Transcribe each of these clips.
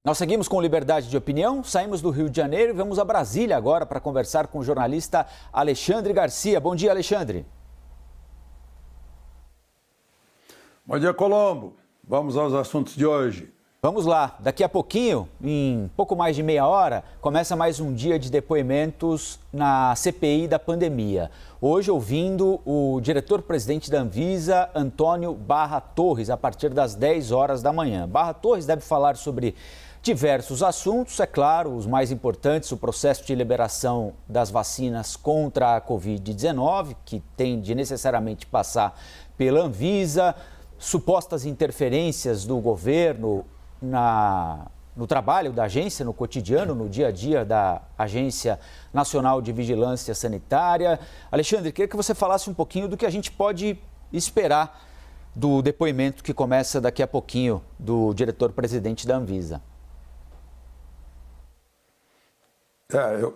Nós seguimos com liberdade de opinião, saímos do Rio de Janeiro e vamos a Brasília agora para conversar com o jornalista Alexandre Garcia. Bom dia, Alexandre. Bom dia, Colombo. Vamos aos assuntos de hoje. Vamos lá. Daqui a pouquinho, em pouco mais de meia hora, começa mais um dia de depoimentos na CPI da pandemia. Hoje, ouvindo o diretor-presidente da Anvisa, Antônio Barra Torres, a partir das 10 horas da manhã. Barra Torres deve falar sobre diversos assuntos, é claro, os mais importantes, o processo de liberação das vacinas contra a Covid-19, que tem de necessariamente passar pela Anvisa, supostas interferências do governo no trabalho da agência, no cotidiano, no dia a dia da Agência Nacional de Vigilância Sanitária. Alexandre, queria que você falasse um pouquinho do que a gente pode esperar do depoimento que começa daqui a pouquinho do diretor-presidente da Anvisa.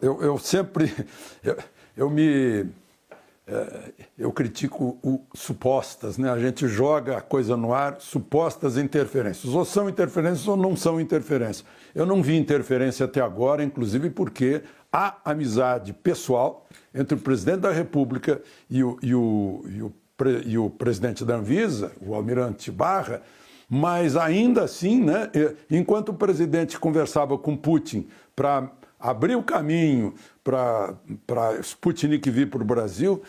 Eu sempre critico supostas, né? A gente joga a coisa no ar, supostas interferências. Ou são interferências ou não são interferências. Eu não vi interferência até agora, inclusive porque há amizade pessoal entre o presidente da República e o presidente da Anvisa, o almirante Barra, mas ainda assim, né, enquanto o presidente conversava com Putin para abrir o caminho para Sputnik vir para o Brasil,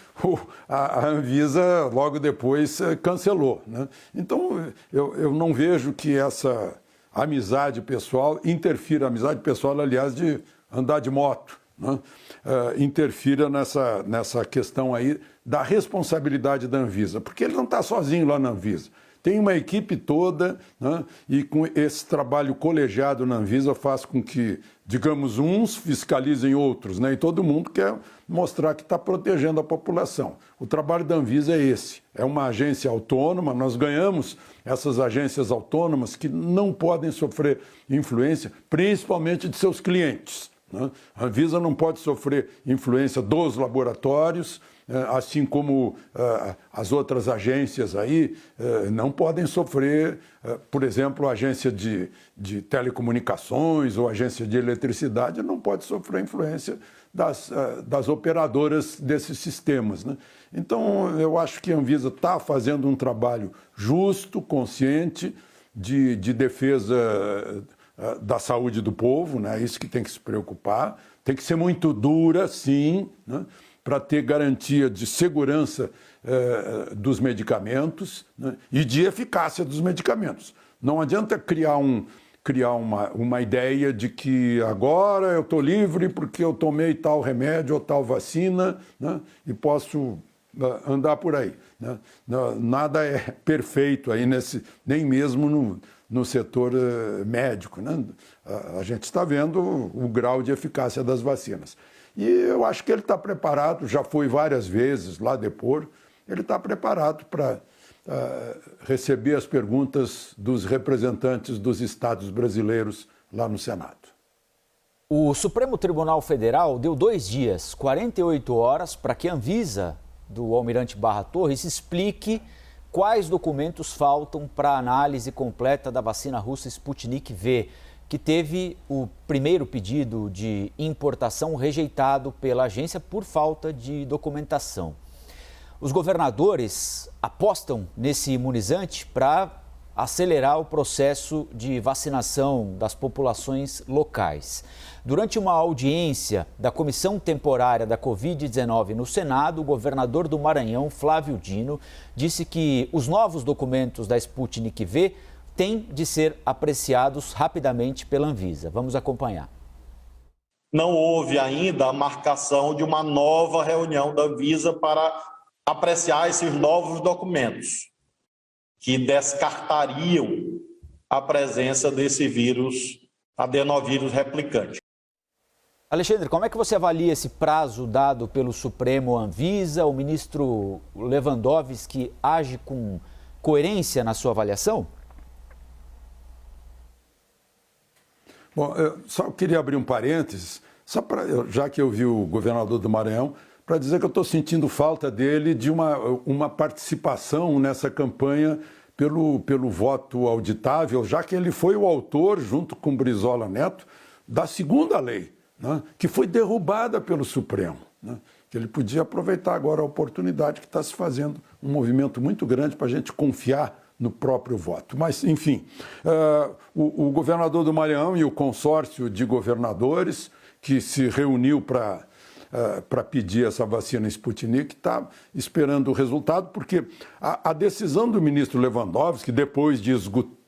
a Anvisa logo depois cancelou, né? Então, eu não vejo que essa amizade pessoal interfira, amizade pessoal, aliás, de andar de moto, né? Interfira nessa questão aí da responsabilidade da Anvisa, porque ele não está sozinho lá na Anvisa. Tem uma equipe toda, né? E com esse trabalho colegiado na Anvisa faz com que, digamos, uns fiscalizem outros, né? E todo mundo quer mostrar que está protegendo a população. O trabalho da Anvisa é esse, é uma agência autônoma, nós ganhamos essas agências autônomas que não podem sofrer influência, principalmente de seus clientes, né? A Anvisa não pode sofrer influência dos laboratórios, assim como as outras agências aí não podem sofrer, por exemplo, a agência de telecomunicações ou a agência de eletricidade não pode sofrer influência das operadoras desses sistemas, né? Então, eu acho que a Anvisa está fazendo um trabalho justo, consciente, de defesa da saúde do povo, né? É isso que tem que se preocupar. Tem que ser muito dura, sim, né? Para ter garantia de segurança dos medicamentos, né? E de eficácia dos medicamentos. Não adianta criar uma ideia de que agora eu estou livre porque eu tomei tal remédio ou tal vacina, né? E posso andar por aí, né? Nada é perfeito aí nem mesmo no setor médico, né? A gente está vendo o grau de eficácia das vacinas. E eu acho que ele está preparado, já foi várias vezes lá depor, ele está preparado para receber as perguntas dos representantes dos estados brasileiros lá no Senado. O Supremo Tribunal Federal deu 2 dias, 48 horas, para que a Anvisa, do almirante Barra Torres, explique quais documentos faltam para a análise completa da vacina russa Sputnik V, que teve o primeiro pedido de importação rejeitado pela agência por falta de documentação. Os governadores apostam nesse imunizante para acelerar o processo de vacinação das populações locais. Durante uma audiência da Comissão Temporária da Covid-19 no Senado, o governador do Maranhão, Flávio Dino, disse que os novos documentos da Sputnik V têm de ser apreciados rapidamente pela Anvisa. Vamos acompanhar. Não houve ainda a marcação de uma nova reunião da Anvisa para apreciar esses novos documentos, que descartariam a presença desse vírus, adenovírus replicante. Alexandre, como é que você avalia esse prazo dado pelo Supremo à Anvisa? O ministro Lewandowski age com coerência na sua avaliação? Bom, eu só queria abrir um parênteses, já que eu vi o governador do Maranhão, para dizer que eu estou sentindo falta dele de uma participação nessa campanha pelo voto auditável, já que ele foi o autor, junto com Brizola Neto, da segunda lei, né, que foi derrubada pelo Supremo, né, que ele podia aproveitar agora a oportunidade que está se fazendo um movimento muito grande para a gente confiar no próprio voto. Mas, enfim, o governador do Maranhão e o consórcio de governadores que se reuniu para pedir essa vacina Sputnik está esperando o resultado, porque a decisão do ministro Lewandowski, depois de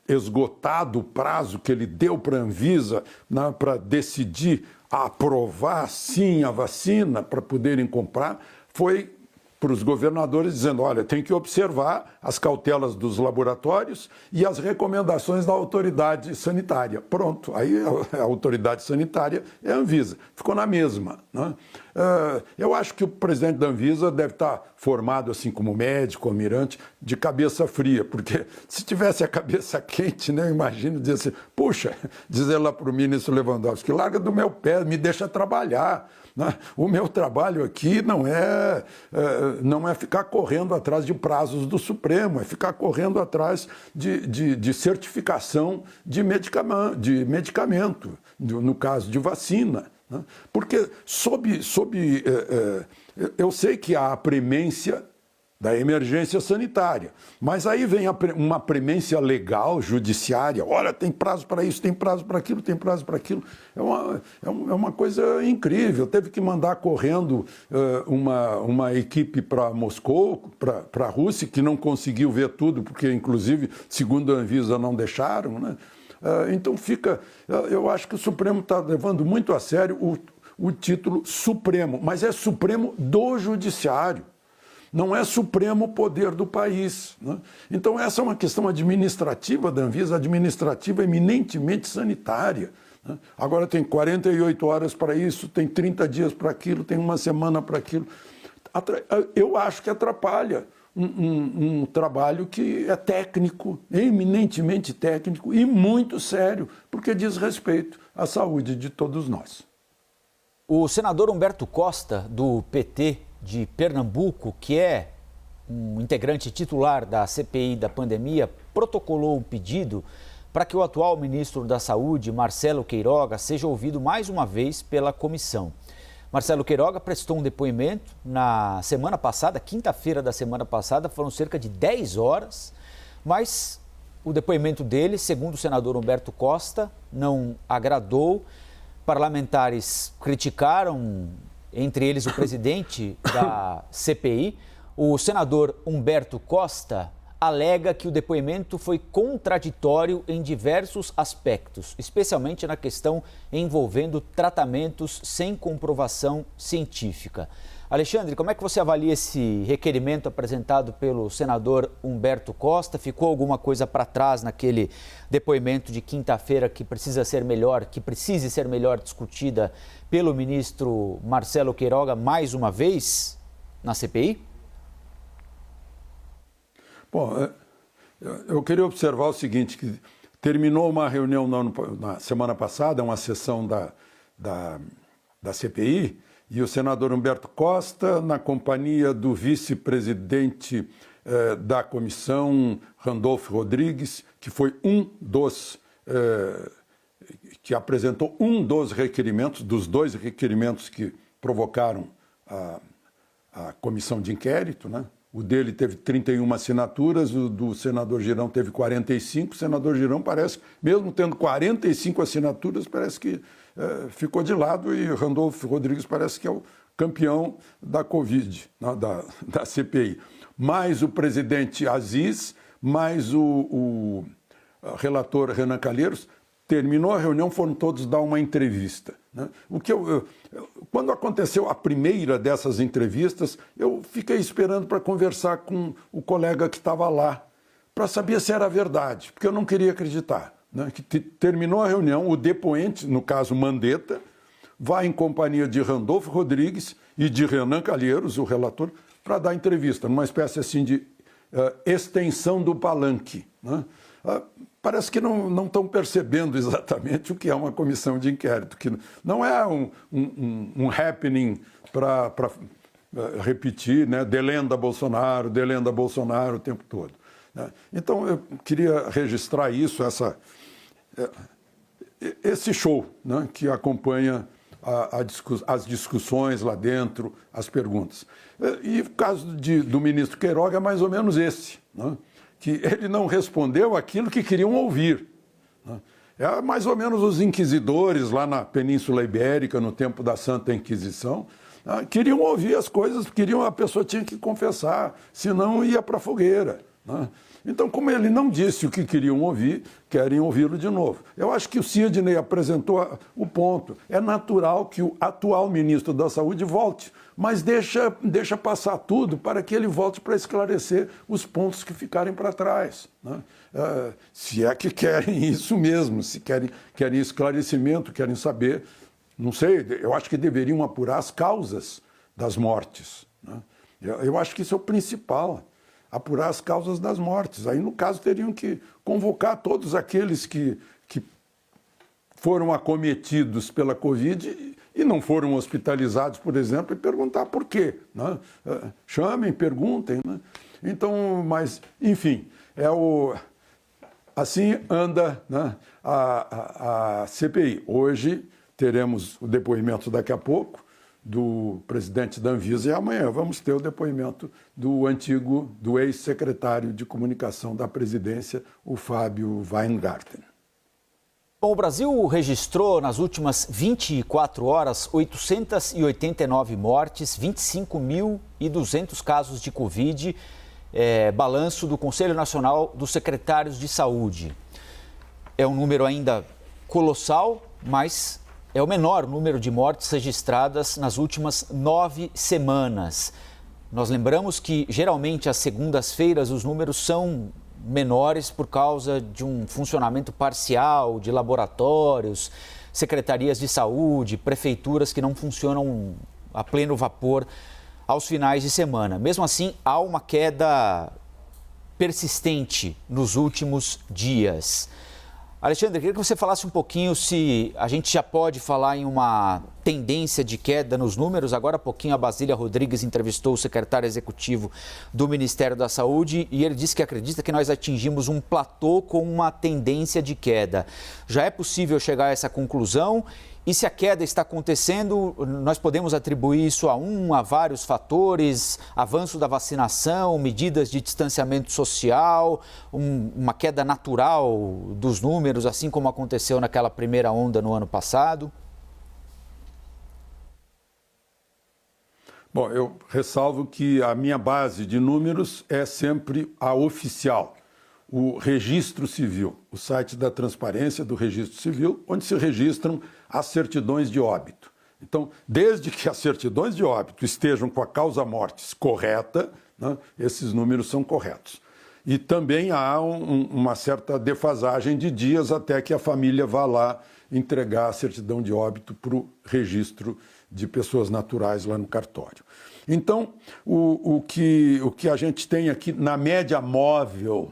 esgotado o prazo que ele deu para a Anvisa, né, para decidir aprovar sim a vacina para poderem comprar, foi para os governadores dizendo, olha, tem que observar as cautelas dos laboratórios e as recomendações da autoridade sanitária. Pronto, aí a autoridade sanitária é a Anvisa. Ficou na mesma, né? Eu acho que o presidente da Anvisa deve estar formado, assim como médico, almirante, de cabeça fria, porque se tivesse a cabeça quente, né, eu imagino dizer assim, puxa, dizer lá para o ministro Lewandowski, larga do meu pé, me deixa trabalhar. O meu trabalho aqui não é ficar correndo atrás de prazos do Supremo, é ficar correndo atrás de certificação de medicamento, no caso de vacina. Porque eu sei que há a premência da emergência sanitária, mas aí vem uma premência legal, judiciária, olha, tem prazo para isso, tem prazo para aquilo, tem prazo para aquilo, é uma coisa incrível. Teve que mandar correndo uma equipe para Moscou, para a Rússia, que não conseguiu ver tudo, porque inclusive, segundo a Anvisa, não deixaram, né? Então eu acho que o Supremo está levando muito a sério o título Supremo, mas é Supremo do Judiciário. Não é supremo poder do país, né? Então essa é uma questão administrativa da Anvisa, administrativa eminentemente sanitária, né? Agora tem 48 horas para isso, tem 30 dias para aquilo, tem uma semana para aquilo. Eu acho que atrapalha um trabalho que é técnico, eminentemente técnico e muito sério, porque diz respeito à saúde de todos nós. O senador Humberto Costa, do PT de Pernambuco, que é um integrante titular da CPI da pandemia, protocolou um pedido para que o atual ministro da Saúde, Marcelo Queiroga, seja ouvido mais uma vez pela comissão. Marcelo Queiroga prestou um depoimento na semana passada, quinta-feira da semana passada, foram cerca de 10 horas, mas o depoimento dele, segundo o senador Humberto Costa, não agradou. Parlamentares criticaram, entre eles o presidente da CPI. O senador Humberto Costa alega que o depoimento foi contraditório em diversos aspectos, especialmente na questão envolvendo tratamentos sem comprovação científica. Alexandre, como é que você avalia esse requerimento apresentado pelo senador Humberto Costa? Ficou alguma coisa para trás naquele depoimento de quinta-feira que precise ser melhor discutida pelo ministro Marcelo Queiroga mais uma vez na CPI? Bom, eu queria observar o seguinte, que terminou uma reunião na semana passada, uma sessão da CPI, e o senador Humberto Costa, na companhia do vice-presidente da comissão, Randolfo Rodrigues, que foi que apresentou um dos requerimentos, dos 2 requerimentos que provocaram a comissão de inquérito, né? O dele teve 31 assinaturas, o do senador Girão teve 45. O senador Girão parece, mesmo tendo 45 assinaturas, parece que ficou de lado, e Randolfo Rodrigues parece que é o campeão da Covid, né, da CPI. Mais o presidente Aziz, mais o relator Renan Calheiros, terminou a reunião, foram todos dar uma entrevista, né? Quando aconteceu a primeira dessas entrevistas, eu fiquei esperando para conversar com o colega que estava lá, para saber se era verdade, porque eu não queria acreditar, né? Que terminou a reunião, o depoente, no caso Mandetta, vai em companhia de Randolfo Rodrigues e de Renan Calheiros, o relator, para dar entrevista, numa espécie assim de extensão do palanque, né? Parece que não estão percebendo exatamente o que é uma comissão de inquérito, que não é um happening para repetir, né? Delenda Bolsonaro o tempo todo. né? Então, eu queria registrar isso, esse show, né, que acompanha as discussões lá dentro, as perguntas. E o caso do ministro Queiroga é mais ou menos esse, né, que ele não respondeu aquilo que queriam ouvir, né. É mais ou menos os inquisidores lá na Península Ibérica, no tempo da Santa Inquisição, né, queriam ouvir as coisas, a pessoa tinha que confessar, senão ia para a fogueira, né. Então, como ele não disse o que queriam ouvir, querem ouvi-lo de novo. Eu acho que o Sidney apresentou o ponto. É natural que o atual ministro da Saúde volte, mas deixa passar tudo para que ele volte para esclarecer os pontos que ficarem para trás, né? Se é que querem isso mesmo, se querem esclarecimento, querem saber, não sei, eu acho que deveriam apurar as causas das mortes, né? Eu acho que isso é o principal. Apurar as causas das mortes. Aí, no caso, teriam que convocar todos aqueles que foram acometidos pela Covid e não foram hospitalizados, por exemplo, e perguntar por quê, né? Chamem, perguntem, né? Então, mas, enfim, assim anda, né, a CPI. Hoje teremos o depoimento daqui a pouco do presidente da Anvisa e amanhã vamos ter o depoimento do ex-secretário de comunicação da presidência, o Fábio Weingarten. Bom, o Brasil registrou nas últimas 24 horas 889 mortes, 25.200 casos de Covid, balanço do Conselho Nacional dos Secretários de Saúde. É um número ainda colossal, mas é o menor número de mortes registradas nas últimas 9 semanas. Nós lembramos que, geralmente, às segundas-feiras, os números são menores por causa de um funcionamento parcial de laboratórios, secretarias de saúde, prefeituras que não funcionam a pleno vapor aos finais de semana. Mesmo assim, há uma queda persistente nos últimos dias. Alexandre, queria que você falasse um pouquinho se a gente já pode falar em uma tendência de queda nos números. Agora há pouquinho a Basília Rodrigues entrevistou o secretário executivo do Ministério da Saúde e ele disse que acredita que nós atingimos um platô com uma tendência de queda. Já é possível chegar a essa conclusão? E se a queda está acontecendo, nós podemos atribuir isso a vários fatores, avanço da vacinação, medidas de distanciamento social, uma queda natural dos números, assim como aconteceu naquela primeira onda no ano passado? Bom, eu ressalvo que a minha base de números é sempre a oficial, o Registro Civil, o site da transparência do Registro Civil, onde se registram as certidões de óbito. Então, desde que as certidões de óbito estejam com a causa mortis correta, né, esses números são corretos. E também há uma certa defasagem de dias até que a família vá lá entregar a certidão de óbito para o registro de pessoas naturais lá no cartório. Então, o que a gente tem aqui na média móvel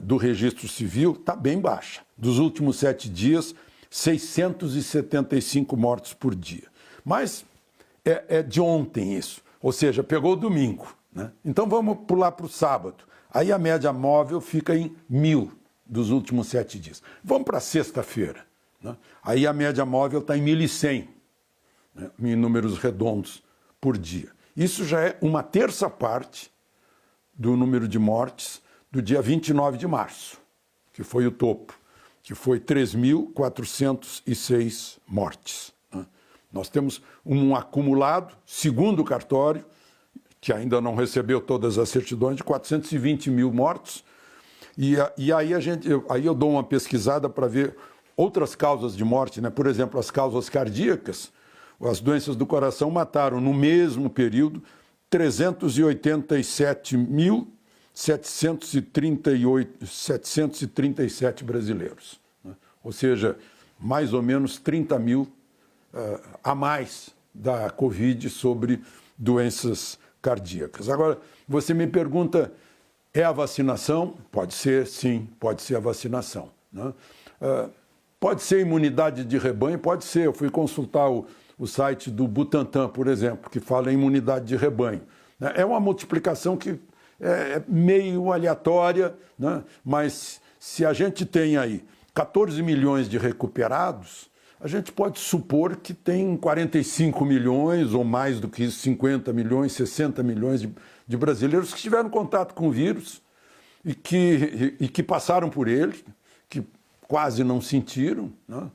do Registro Civil está bem baixa. Dos últimos 7 dias, 675 mortes por dia. Mas é de ontem isso, ou seja, pegou o domingo, né? Então vamos pular para o sábado. Aí a média móvel fica em 1.000 dos últimos 7 dias. Vamos para sexta-feira, né? Aí a média móvel está em 1.100, né, em números redondos por dia. Isso já é uma terça parte do número de mortes do dia 29 de março, que foi o topo, que foi 3.406 mortes, né? Nós temos um acumulado, segundo o cartório, que ainda não recebeu todas as certidões, de 420.000 mortos. E aí eu dou uma pesquisada para ver outras causas de morte, né? Por exemplo, as causas cardíacas, as doenças do coração mataram no mesmo período 387.737 brasileiros, né? Ou seja, mais ou menos 30.000 a mais da Covid sobre doenças cardíacas. Agora, você me pergunta, é a vacinação? Pode ser, sim, pode ser a vacinação, né? Pode ser imunidade de rebanho? Pode ser. Eu fui consultar o site do Butantan, por exemplo, que fala em imunidade de rebanho. É uma multiplicação que é meio aleatória, né? Mas se a gente tem aí 14 milhões de recuperados, a gente pode supor que tem 45 milhões, ou mais do que isso, 50 milhões, 60 milhões de brasileiros que tiveram contato com o vírus e que passaram por ele, que quase não sentiram, né?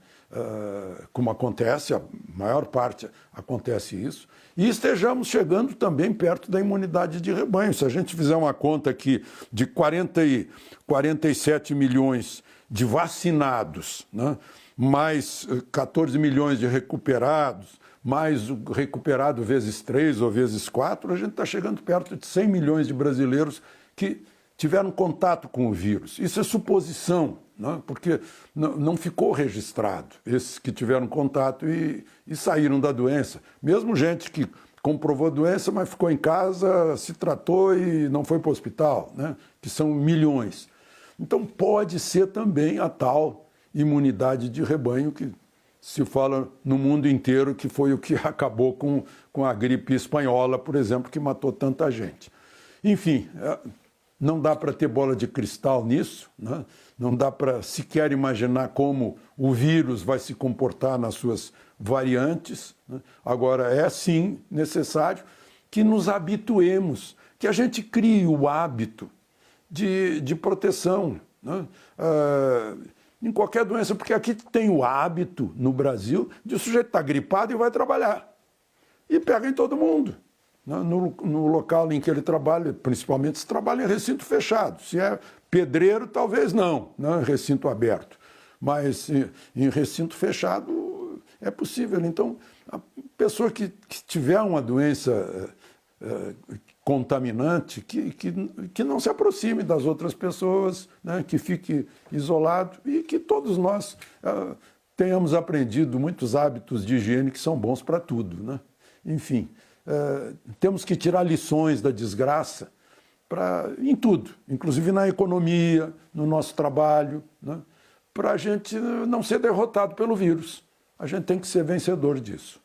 Como acontece, a maior parte acontece isso, e estejamos chegando também perto da imunidade de rebanho. Se a gente fizer uma conta aqui de 47 milhões de vacinados, né? Mais 14 milhões de recuperados, mais o recuperado vezes 3 ou vezes 4, a gente está chegando perto de 100 milhões de brasileiros que tiveram contato com o vírus. Isso é suposição, né? Porque não ficou registrado esses que tiveram contato e saíram da doença. Mesmo gente que comprovou a doença, mas ficou em casa, se tratou e não foi para o hospital, né? Que são milhões. Então pode ser também a tal imunidade de rebanho que se fala no mundo inteiro, que foi o que acabou com a gripe espanhola, por exemplo, que matou tanta gente. Enfim, não dá para ter bola de cristal nisso, né? Não dá para sequer imaginar como o vírus vai se comportar nas suas variantes, né? Agora, é sim necessário que nos habituemos, que a gente crie o hábito de proteção, né? Em qualquer doença, porque aqui tem o hábito, no Brasil, de o sujeito estar gripado e vai trabalhar. E pega em todo mundo. No local em que ele trabalha, principalmente se trabalha em recinto fechado. Se é pedreiro, talvez não, em recinto aberto. Mas em recinto fechado é possível. Então, a pessoa que tiver uma doença contaminante, que não se aproxime das outras pessoas, né? Que fique isolado e que todos nós tenhamos aprendido muitos hábitos de higiene que são bons para tudo, né? Enfim, temos que tirar lições da desgraça em tudo, inclusive na economia, no nosso trabalho, né? Para a gente não ser derrotado pelo vírus. A gente tem que ser vencedor disso.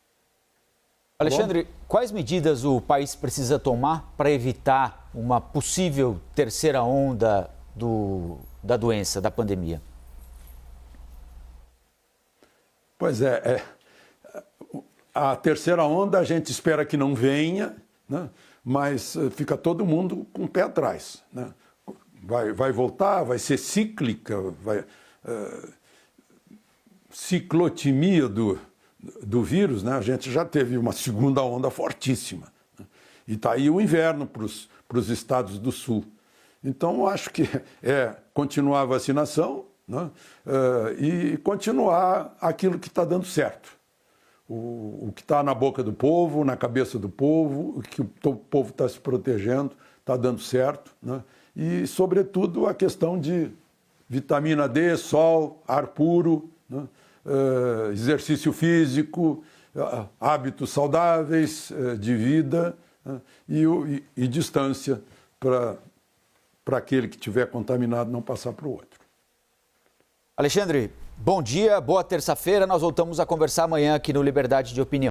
Alexandre, quais medidas o país precisa tomar para evitar uma possível terceira onda da doença, da pandemia? Pois é, a terceira onda a gente espera que não venha, né? Mas fica todo mundo com o pé atrás, né? Vai voltar, vai ser cíclica, ciclotimia do vírus, né? A gente já teve uma segunda onda fortíssima, né? E está aí o inverno para os estados do sul. Então, acho que é continuar a vacinação, né? E continuar aquilo que está dando certo. O que está na boca do povo, na cabeça do povo, o que o povo está se protegendo, está dando certo, né? E, sobretudo, a questão de vitamina D, sol, ar puro, né? Exercício físico, hábitos saudáveis de vida, né? E distância para aquele que estiver contaminado não passar para o outro. Alexandre, bom dia, boa terça-feira. Nós voltamos a conversar amanhã aqui no Liberdade de Opinião.